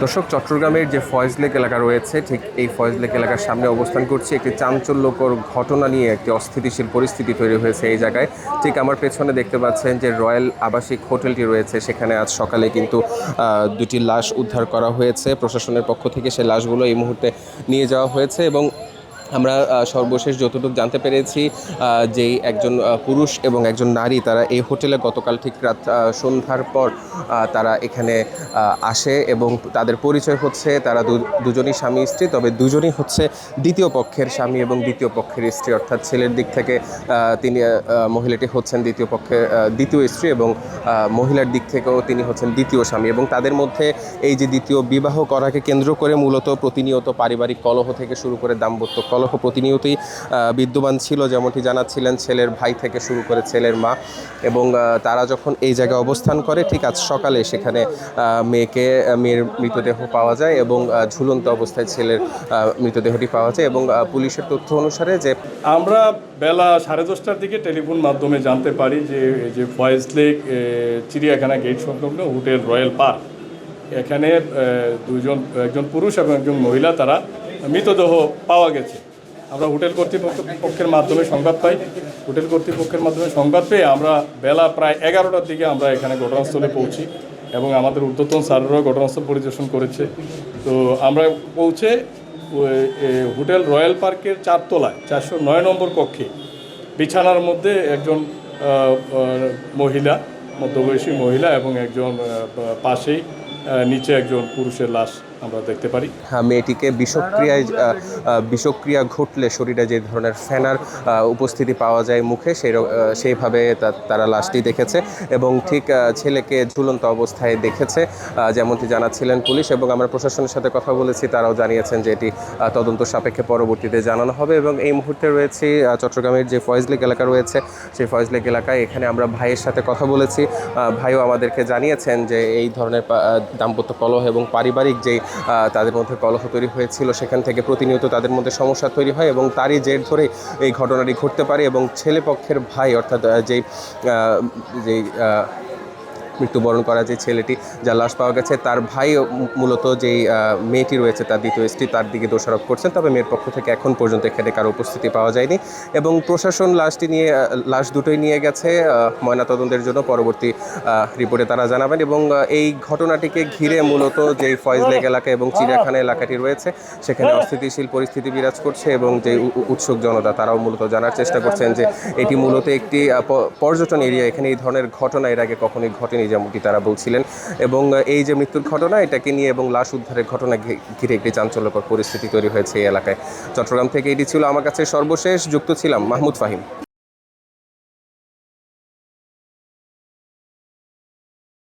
দর্শক, চট্টগ্রামের যে ফয়েজ লেক এলাকা রয়েছে, ঠিক এই ফয়েজ লেক এলাকার সামনে অবস্থান করছি। একটি চাঞ্চল্যকর ঘটনা নিয়ে একটি অস্থিতিশীল পরিস্থিতি তৈরি হয়েছে এই জায়গায়। ঠিক আমার পেছনে দেখতে পাচ্ছেন যে রয়্যাল আবাসিক হোটেলটি রয়েছে, সেখানে আজ সকালে কিন্তু দুটি লাশ উদ্ধার করা হয়েছে। প্রশাসনের পক্ষ থেকে সেই লাশগুলো এই মুহূর্তে নিয়ে যাওয়া হয়েছে এবং আমরা সর্বশেষ যতটুকু জানতে পেরেছি, যেই একজন পুরুষ এবং একজন নারী তারা এই হোটেলে গতকাল ঠিক রাত সন্ধ্যার পর তারা এখানে আসে এবং তাদের পরিচয় হচ্ছে তারা দুজনই স্বামী স্ত্রী, তবে দুজনই হচ্ছে দ্বিতীয় পক্ষের স্বামী এবং দ্বিতীয় পক্ষের স্ত্রী, অর্থাৎ ছেলের দিক থেকে তিনি মহিলাটি হচ্ছেন দ্বিতীয় পক্ষের দ্বিতীয় স্ত্রী এবং মহিলার দিক থেকেও তিনি হচ্ছেন দ্বিতীয় স্বামী। এবং তাদের মধ্যে এই যে দ্বিতীয় বিবাহ করাকে কেন্দ্র করে মূলত প্রতিনিয়ত পারিবারিক কলহ থেকে শুরু করে দাম্পত্য কলহ প্রতিনিয়তই বিদ্যমান ছিল, যেমনটি জানাচ্ছিলেন ছেলের ভাই থেকে শুরু করে ছেলের মা। এবং তারা যখন এই জায়গায় অবস্থান করে, ঠিক আজ সকালে সেখানে মেয়ের মৃতদেহ পাওয়া যায় এবং ঝুলন্ত অবস্থায় ছেলের মৃতদেহটি পাওয়া যায়। এবং পুলিশের তথ্য অনুসারে যে আমরা বেলা 10:30টার দিকে টেলিফোন মাধ্যমে জানতে পারি যে ফয়েজ লেক চিড়িয়াখানা গেট সংলগ্ন হোটেল রয়্যাল পার্ক, এখানে একজন পুরুষ এবং একজন মহিলা তারা মৃতদেহ পাওয়া গেছে। আমরা হোটেল কর্তৃপক্ষের মাধ্যমে সংবাদ পাই। হোটেল কর্তৃপক্ষের মাধ্যমে সংবাদ পেয়ে আমরা বেলা প্রায় 11টার দিকে আমরা এখানে ঘটনাস্থলে পৌঁছি এবং আমাদের ঊর্ধ্বতন স্যারেরাও ঘটনাস্থল পরিদর্শন করেছে। তো আমরা পৌঁছে হোটেল রয়্যাল পার্কের 4 তলায় 409 নম্বর কক্ষে বিছানার মধ্যে একজন মহিলা, মধ্যবয়সী মহিলা এবং একজন পাশেই নিচে একজন পুরুষের লাশ আমরা দেখতে পারি। হ্যাঁ, মেয়েটিকে বিষক্রিয়া ঘটলে শরীরে যে ধরনের ফেনার উপস্থিতি পাওয়া যায় মুখে, সেইভাবে তারা লাশটি দেখেছে এবং ঠিক ছেলেকে ঝুলন্ত অবস্থায় দেখেছে, যেমনটি জানাচ্ছিলেন পুলিশ। এবং আমরা প্রশাসনের সাথে কথা বলেছি, তারাও জানিয়েছেন যে এটি তদন্ত সাপেক্ষে পরবর্তীতে জানানো হবে। এবং এই মুহূর্তে রয়েছে চট্টগ্রামের যে ফয়েজ লেক এলাকা রয়েছে, সেই ফয়েজ লেক এলাকায় এখানে আমরা ভাইয়ের সাথে কথা বলেছি। ভাইও আমাদেরকে জানিয়েছেন যে এই ধরনের দাম্পত্য কলহ এবং পারিবারিক যেই তাদের মধ্যে কলহ তৈরি হয়েছিল, সেখান থেকে প্রতিনিয়ত তাদের মধ্যে সমস্যা তৈরি হয় এবং তারই জের ধরে এই ঘটনাটি ঘটতে পারে। এবং ছেলে পক্ষের ভাই, অর্থাৎ যেই মৃত্যুবরণ করা যে ছেলেটি, যার লাশ পাওয়া গেছে, তার ভাই মূলত যেই মেয়েটি রয়েছে তার দ্বিতীয় স্ত্রী, তার দিকে দোষারোপ করছেন। তবে মেয়ের পক্ষ থেকে এখন পর্যন্ত এখানে কারো উপস্থিতি পাওয়া যায়নি এবং প্রশাসন লাশ দুটোই নিয়ে গেছে ময়নাতদন্তের জন্য। পরবর্তী রিপোর্টে তারা জানাবেন। এবং এই ঘটনাটিকে ঘিরে মূলত যেই ফয়েজ লেক এলাকা এবং চিড়িয়াখানা এলাকাটি রয়েছে, সেখানে অস্থিতিশীল পরিস্থিতি বিরাজ করছে এবং যে উৎসুক জনতা তারাও মূলত জানার চেষ্টা করছেন যে এটি মূলত একটি পর্যটন এরিয়া, এখানে এই ধরনের ঘটনা এর আগে কখনোই ঘটেনি, যেমনটি তারা বলছিলেন। এবং এই যে মৃত্যুর ঘটনা, এটাকে নিয়ে এবং লাশ উদ্ধারের ঘটনা ঘিরে একটি চাঞ্চল্যকর পরিস্থিতি তৈরি হয়েছে এই এলাকায়। চট্টগ্রাম থেকে এটি ছিল আমার কাছে সর্বশেষ। যুক্ত ছিলাম মাহমুদ ফাহিম।